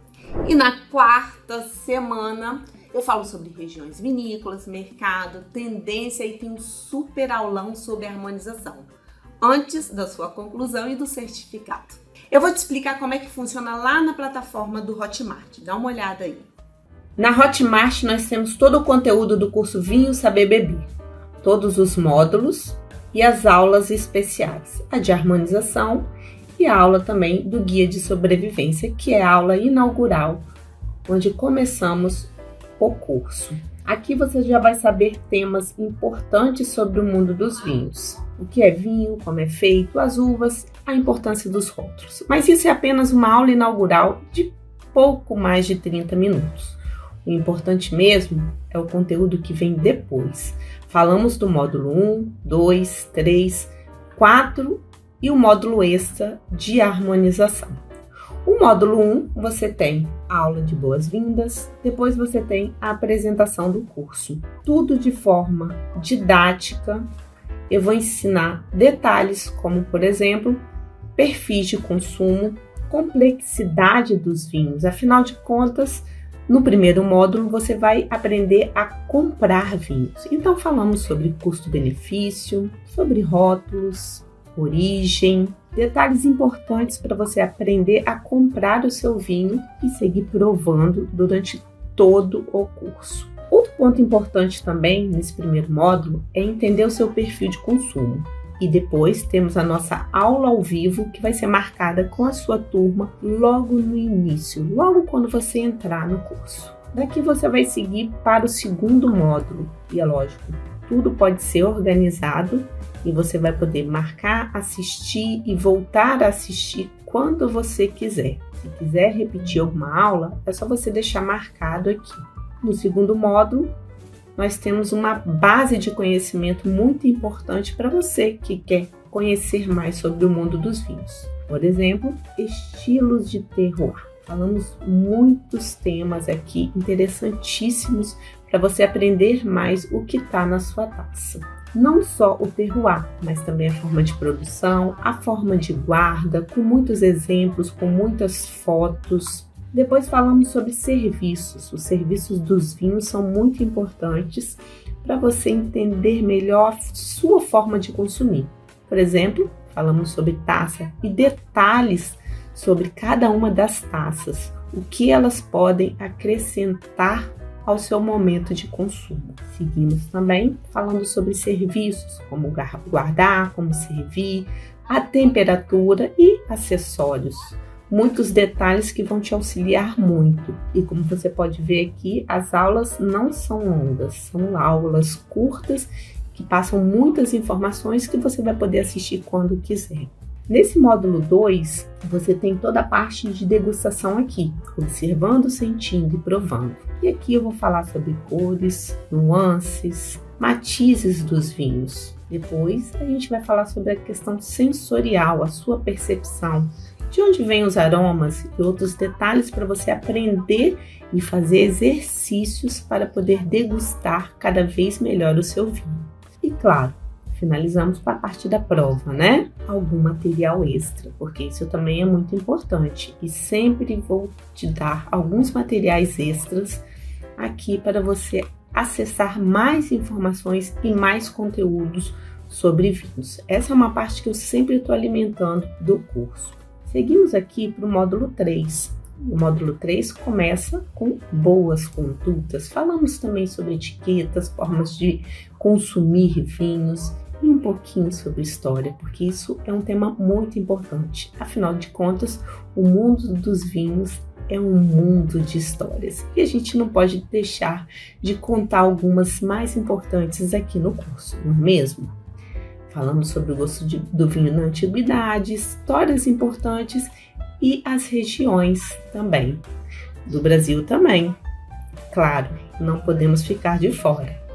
E na quarta semana eu falo sobre regiões vinícolas, mercado, tendência e tem um super aulão sobre harmonização, antes da sua conclusão e do certificado. Eu vou te explicar como é que funciona lá na plataforma do Hotmart, dá uma olhada aí. Na Hotmart nós temos todo o conteúdo do curso Vinho Saber Beber, todos os módulos e as aulas especiais, a de harmonização e a aula também do Guia de Sobrevivência, que é a aula inaugural, onde começamos o curso. Aqui você já vai saber temas importantes sobre o mundo dos vinhos. O que é vinho, como é feito, as uvas, a importância dos rótulos. Mas isso é apenas uma aula inaugural de pouco mais de 30 minutos. O importante mesmo é o conteúdo que vem depois. Falamos do módulo 1, 2, 3, 4 e o módulo extra de harmonização. O módulo 1, você tem a aula de boas-vindas, depois você tem a apresentação do curso. Tudo de forma didática. Eu vou ensinar detalhes como, por exemplo, perfis de consumo, complexidade dos vinhos. Afinal de contas, no primeiro módulo você vai aprender a comprar vinhos. Então falamos sobre custo-benefício, sobre rótulos, origem, detalhes importantes para você aprender a comprar o seu vinho e seguir provando durante todo o curso. Outro ponto importante também nesse primeiro módulo é entender o seu perfil de consumo. E depois temos a nossa aula ao vivo, que vai ser marcada com a sua turma logo no início, logo quando você entrar no curso. Daqui você vai seguir para o segundo módulo, e é lógico, tudo pode ser organizado e você vai poder marcar, assistir e voltar a assistir quando você quiser. Se quiser repetir alguma aula, é só você deixar marcado aqui. No segundo módulo, nós temos uma base de conhecimento muito importante para você que quer conhecer mais sobre o mundo dos vinhos. Por exemplo, estilos de terroir. Falamos muitos temas aqui interessantíssimos para você aprender mais o que está na sua taça. Não só o terroir, mas também a forma de produção, a forma de guarda, com muitos exemplos, com muitas fotos. Depois falamos sobre serviços. Os serviços dos vinhos são muito importantes para você entender melhor a sua forma de consumir. Por exemplo, falamos sobre taça e detalhes sobre cada uma das taças, o que elas podem acrescentar ao seu momento de consumo. Seguimos também falando sobre serviços, como guardar, como servir, a temperatura e acessórios. Muitos detalhes que vão te auxiliar muito. E como você pode ver aqui, as aulas não são longas, são aulas curtas que passam muitas informações que você vai poder assistir quando quiser. Nesse módulo 2, você tem toda a parte de degustação aqui, observando, sentindo e provando. E aqui eu vou falar sobre cores, nuances, matizes dos vinhos. Depois a gente vai falar sobre a questão sensorial, a sua percepção, de onde vêm os aromas e outros detalhes para você aprender e fazer exercícios para poder degustar cada vez melhor o seu vinho. E claro, finalizamos com a parte da prova, né? Algum material extra, porque isso também é muito importante. E sempre vou te dar alguns materiais extras aqui para você acessar mais informações e mais conteúdos sobre vinhos. Essa é uma parte que eu sempre estou alimentando do curso. Seguimos aqui para o módulo 3. O módulo 3 começa com boas condutas. Falamos também sobre etiquetas, formas de consumir vinhos e um pouquinho sobre história, porque isso é um tema muito importante. Afinal de contas, o mundo dos vinhos é um mundo de histórias e a gente não pode deixar de contar algumas mais importantes aqui no curso, não é mesmo? Falamos sobre o gosto do vinho na antiguidade, histórias importantes e as regiões também, do Brasil também. Claro, não podemos ficar de fora.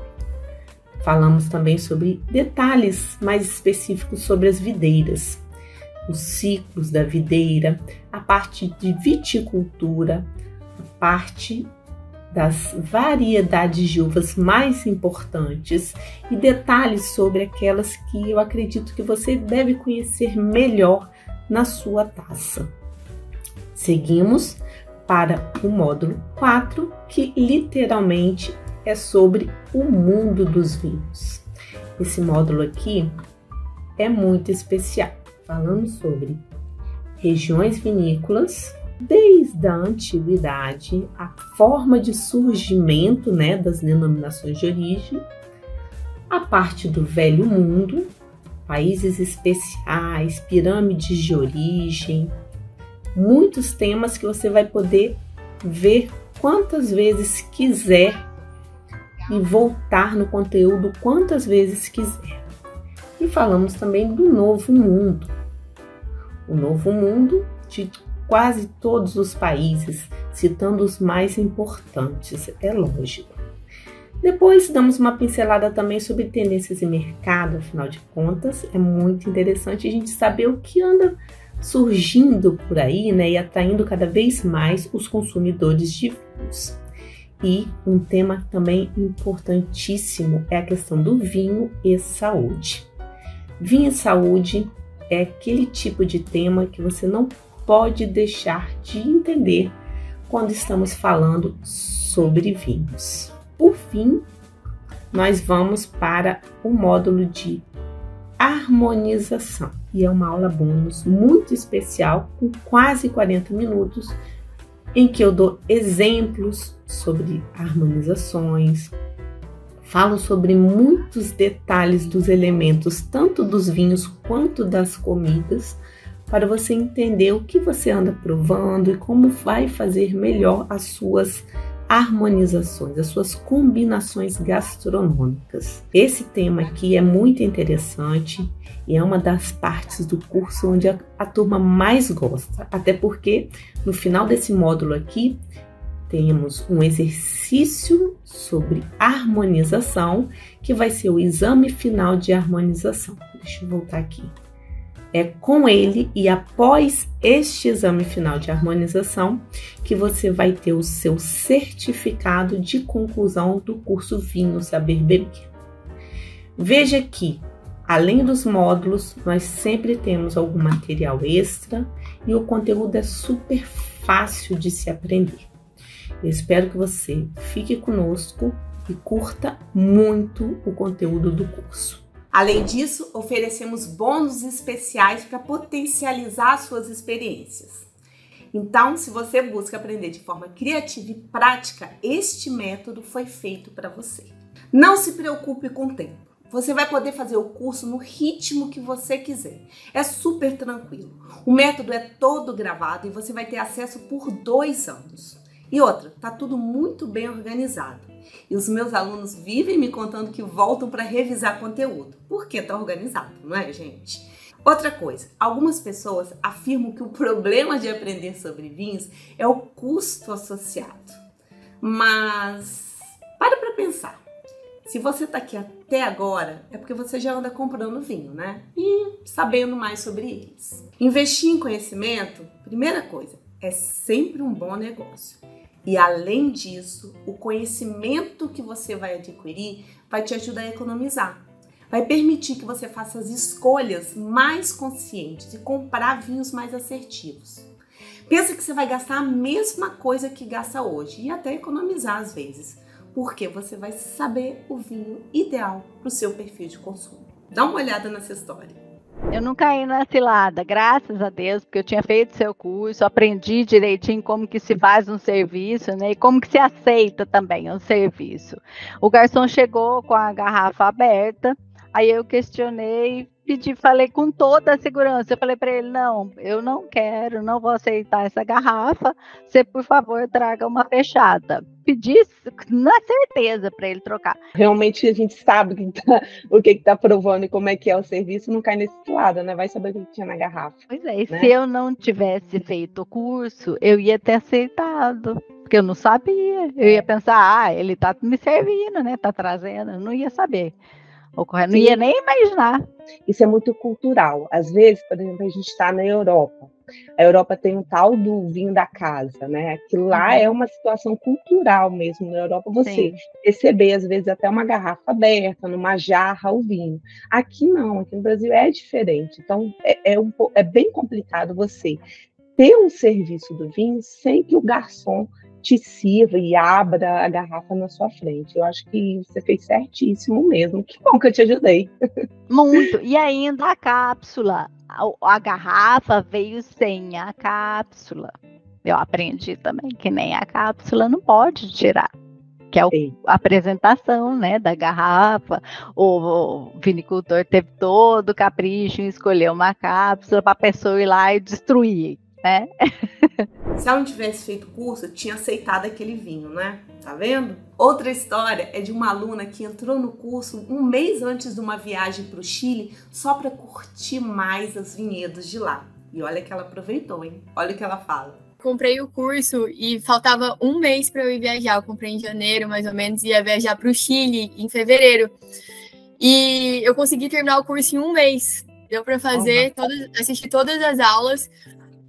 Falamos também sobre detalhes mais específicos sobre as videiras, os ciclos da videira, a parte de viticultura, a parte das variedades de uvas mais importantes e detalhes sobre aquelas que eu acredito que você deve conhecer melhor na sua taça. Seguimos para o módulo 4, que literalmente é sobre o mundo dos vinhos. Esse módulo aqui é muito especial. Falamos sobre regiões vinícolas, desde a antiguidade, a forma de surgimento, né, das denominações de origem, a parte do velho mundo, países especiais, pirâmides de origem, muitos temas que você vai poder ver quantas vezes quiser e voltar no conteúdo quantas vezes quiser. E falamos também do Novo Mundo. O Novo Mundo de quase todos os países, citando os mais importantes, é lógico. Depois damos uma pincelada também sobre tendências de mercado, afinal de contas, é muito interessante a gente saber o que anda surgindo por aí, né, e atraindo cada vez mais os consumidores de vinhos. E um tema também importantíssimo é a questão do vinho e saúde. Vinho e saúde é aquele tipo de tema que você não pode deixar de entender quando estamos falando sobre vinhos. Por fim, nós vamos para o módulo de harmonização. E é uma aula bônus muito especial, com quase 40 minutos, em que eu dou exemplos sobre harmonizações, falo sobre muitos detalhes dos elementos, tanto dos vinhos quanto das comidas, para você entender o que você anda provando e como vai fazer melhor as suas harmonizações, as suas combinações gastronômicas. Esse tema aqui é muito interessante e é uma das partes do curso onde a turma mais gosta, até porque no final desse módulo aqui temos um exercício sobre harmonização, que vai ser o exame final de harmonização. Deixa eu voltar aqui. É com ele e após este exame final de harmonização que você vai ter o seu certificado de conclusão do curso Vinho Saber Beber. Veja que, além dos módulos, nós sempre temos algum material extra e o conteúdo é super fácil de se aprender. Eu espero que você fique conosco e curta muito o conteúdo do curso. Além disso, oferecemos bônus especiais para potencializar suas experiências. Então, se você busca aprender de forma criativa e prática, este método foi feito para você. Não se preocupe com o tempo. Você vai poder fazer o curso no ritmo que você quiser. É super tranquilo. O método é todo gravado e você vai ter acesso por 2 anos. E outra, tá tudo muito bem organizado. E os meus alunos vivem me contando que voltam para revisar conteúdo, porque tá organizado, não é, gente? Outra coisa, algumas pessoas afirmam que o problema de aprender sobre vinhos é o custo associado. Mas para pensar. Se você tá aqui até agora, é porque você já anda comprando vinho, né? E sabendo mais sobre eles. Investir em conhecimento, primeira coisa, é sempre um bom negócio. E além disso, o conhecimento que você vai adquirir vai te ajudar a economizar. Vai permitir que você faça as escolhas mais conscientes e comprar vinhos mais assertivos. Pensa que você vai gastar a mesma coisa que gasta hoje e até economizar às vezes, porque você vai saber o vinho ideal para o seu perfil de consumo. Dá uma olhada nessa história. Eu não caí na cilada, graças a Deus, porque eu tinha feito seu curso, aprendi direitinho como que se faz um serviço, né? E como que se aceita também um serviço. O garçom chegou com a garrafa aberta, aí eu questionei, pedi, falei com toda a segurança. Eu falei para ele, não, eu não quero, não vou aceitar essa garrafa, você, por favor, traga uma fechada. Pedi na certeza para ele trocar. Realmente a gente sabe o que está provando e como é que é o serviço, não cai nesse lado, né? Vai saber o que tinha na garrafa. Pois é, e né? Se eu não tivesse feito o curso, eu ia ter aceitado, porque eu não sabia. Eu ia pensar, ele está me servindo, né? Está trazendo, eu não ia saber. Não ia nem imaginar. Isso é muito cultural. Às vezes, por exemplo, a gente está na Europa. A Europa tem um tal do vinho da casa, né? Aquilo lá é uma situação cultural mesmo. Na Europa, você receber, às vezes, até uma garrafa aberta, numa jarra, o vinho. Aqui não, aqui no Brasil é diferente. Então, é bem complicado você ter um serviço do vinho sem que o garçom te sirva e abra a garrafa na sua frente. Eu acho que você fez certíssimo mesmo. Que bom que eu te ajudei. Muito. E ainda a cápsula. A garrafa veio sem a cápsula. Eu aprendi também que nem a cápsula não pode tirar. Que é a apresentação, né, da garrafa. O vinicultor teve todo o capricho em escolher uma cápsula para a pessoa ir lá e destruir. né? Se ela não tivesse feito curso, eu tinha aceitado aquele vinho, né? Tá vendo? Outra história é de uma aluna que entrou no curso um mês antes de uma viagem para o Chile só para curtir mais os vinhedos de lá. E olha que ela aproveitou, hein? Olha o que ela fala. Comprei o curso e faltava um mês para eu ir viajar. Eu comprei em janeiro, mais ou menos, e ia viajar para o Chile em fevereiro. E eu consegui terminar o curso em um mês. Deu para fazer, assistir todas as aulas.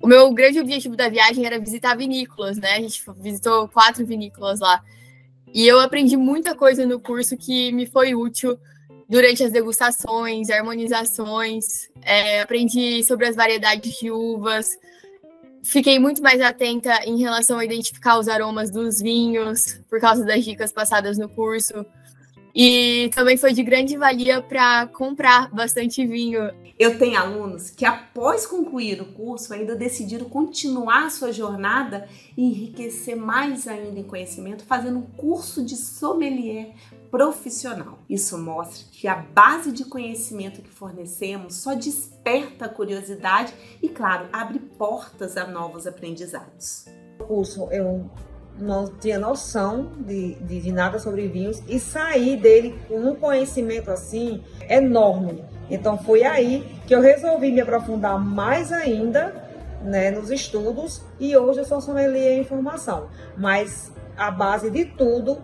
O meu grande objetivo da viagem era visitar vinícolas, né? A gente visitou 4 vinícolas lá. E eu aprendi muita coisa no curso que me foi útil durante as degustações, harmonizações. Aprendi sobre as variedades de uvas. Fiquei muito mais atenta em relação a identificar os aromas dos vinhos, por causa das dicas passadas no curso. E também foi de grande valia para comprar bastante vinho. Eu tenho alunos que, após concluir o curso, ainda decidiram continuar a sua jornada e enriquecer mais ainda em conhecimento, fazendo um curso de sommelier profissional. Isso mostra que a base de conhecimento que fornecemos só desperta a curiosidade e, claro, abre portas a novos aprendizados. O curso eu não tinha noção de nada sobre vinhos e saí dele com um conhecimento assim enorme. Então foi aí que eu resolvi me aprofundar mais ainda, né, nos estudos, e hoje eu sou sommelier em formação. Mas a base de tudo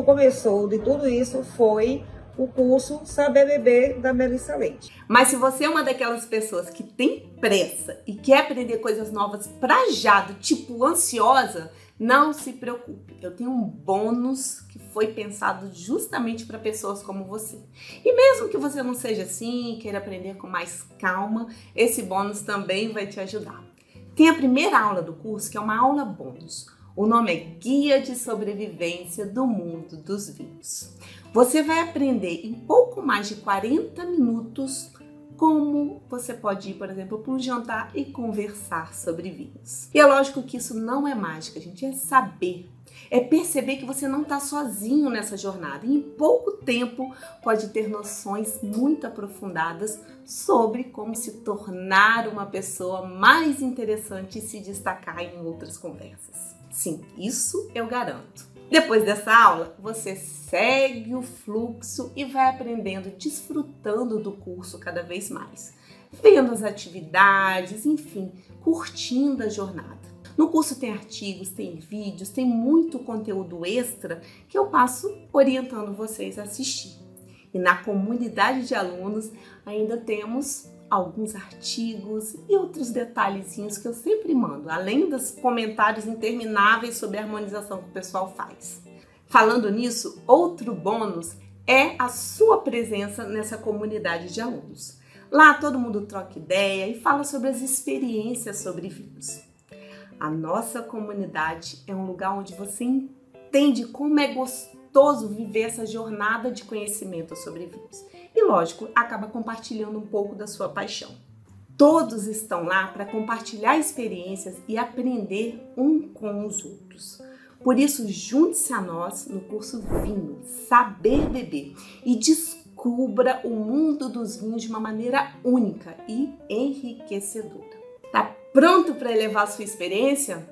começou, de tudo isso foi o curso Saber Beber da Melissa Leite. Mas se você é uma daquelas pessoas que tem pressa e quer aprender coisas novas pra já, do tipo ansiosa, não se preocupe, eu tenho um bônus que foi pensado justamente para pessoas como você. E mesmo que você não seja assim, queira aprender com mais calma, esse bônus também vai te ajudar. Tem a primeira aula do curso, que é uma aula bônus. O nome é Guia de Sobrevivência do Mundo dos Vinhos. Você vai aprender em pouco mais de 40 minutos como você pode ir, por exemplo, para um jantar e conversar sobre vinhos. E é lógico que isso não é mágica, gente, é saber. É perceber que você não está sozinho nessa jornada e em pouco tempo pode ter noções muito aprofundadas sobre como se tornar uma pessoa mais interessante e se destacar em outras conversas. Sim, isso eu garanto. Depois dessa aula, você segue o fluxo e vai aprendendo, desfrutando do curso cada vez mais, vendo as atividades, enfim, curtindo a jornada. No curso tem artigos, tem vídeos, tem muito conteúdo extra que eu passo orientando vocês a assistir. E na comunidade de alunos ainda temos alguns artigos e outros detalhezinhos que eu sempre mando, além dos comentários intermináveis sobre a harmonização que o pessoal faz. Falando nisso, outro bônus é a sua presença nessa comunidade de alunos. Lá todo mundo troca ideia e fala sobre as experiências sobre vinhos. A nossa comunidade é um lugar onde você entende como é gostoso viver essa jornada de conhecimento sobre vinhos. E, lógico, acaba compartilhando um pouco da sua paixão. Todos estão lá para compartilhar experiências e aprender um com os outros. Por isso, junte-se a nós no curso Vinho, Saber Beber e descubra o mundo dos vinhos de uma maneira única e enriquecedora. Tá pronto para elevar a sua experiência?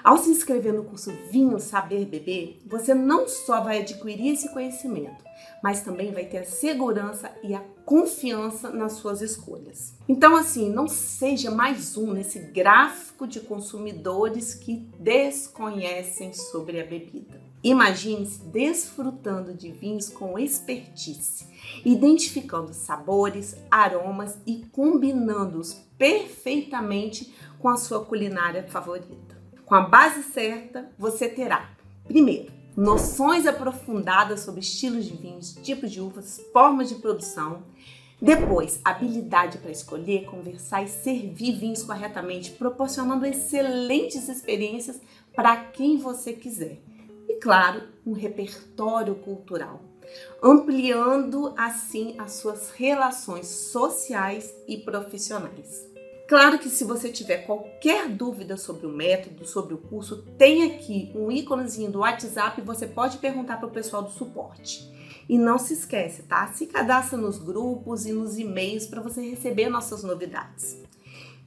Ao se inscrever no curso Vinho, Saber Beber, você não só vai adquirir esse conhecimento, mas também vai ter a segurança e a confiança nas suas escolhas. Então, assim, não seja mais um nesse gráfico de consumidores que desconhecem sobre a bebida. Imagine-se desfrutando de vinhos com expertise, identificando sabores, aromas e combinando-os perfeitamente com a sua culinária favorita. Com a base certa, você terá, primeiro, noções aprofundadas sobre estilos de vinhos, tipos de uvas, formas de produção. Depois, habilidade para escolher, conversar e servir vinhos corretamente, proporcionando excelentes experiências para quem você quiser. E, claro, um repertório cultural, ampliando assim as suas relações sociais e profissionais. Claro que se você tiver qualquer dúvida sobre o método, sobre o curso, tem aqui um íconezinho do WhatsApp e você pode perguntar para o pessoal do suporte. E não se esquece, tá? Se cadastra nos grupos e nos e-mails para você receber nossas novidades.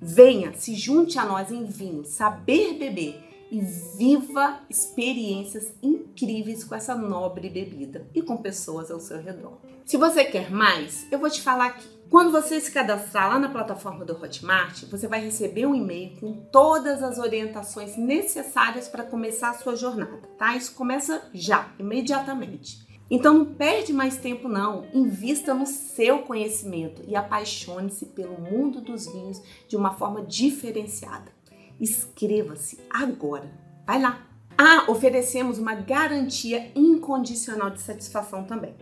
Venha, se junte a nós em Vinho Saber Beber e viva experiências incríveis com essa nobre bebida e com pessoas ao seu redor. Se você quer mais, eu vou te falar aqui. Quando você se cadastrar lá na plataforma do Hotmart, você vai receber um e-mail com todas as orientações necessárias para começar a sua jornada, tá? Isso começa já, imediatamente. Então não perde mais tempo não, invista no seu conhecimento e apaixone-se pelo mundo dos vinhos de uma forma diferenciada. Inscreva-se agora, vai lá! Oferecemos uma garantia incondicional de satisfação também.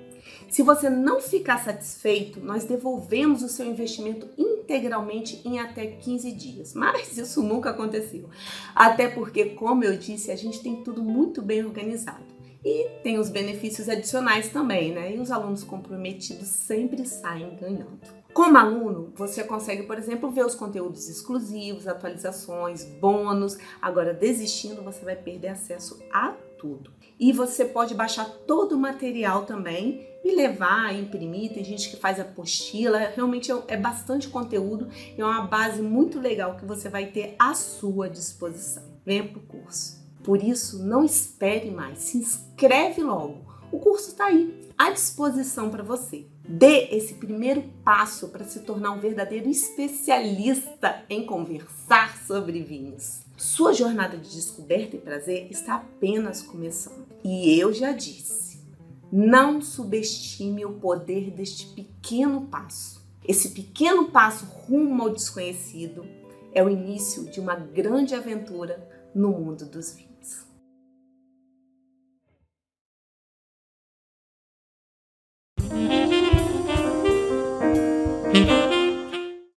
Se você não ficar satisfeito, nós devolvemos o seu investimento integralmente em até 15 dias. Mas isso nunca aconteceu. Até porque, como eu disse, a gente tem tudo muito bem organizado. E tem os benefícios adicionais também, né? E os alunos comprometidos sempre saem ganhando. Como aluno, você consegue, por exemplo, ver os conteúdos exclusivos, atualizações, bônus. Agora, desistindo, você vai perder acesso a tudo. E você pode baixar todo o material também e levar, imprimir. Tem gente que faz apostila. Realmente é bastante conteúdo e é uma base muito legal que você vai ter à sua disposição. Venha para o curso. Por isso, não espere mais. Se inscreve logo. O curso está aí, à disposição para você. Dê esse primeiro passo para se tornar um verdadeiro especialista em conversar sobre vinhos. Sua jornada de descoberta e prazer está apenas começando. E eu já disse, não subestime o poder deste pequeno passo. Esse pequeno passo rumo ao desconhecido é o início de uma grande aventura no mundo dos vinhos.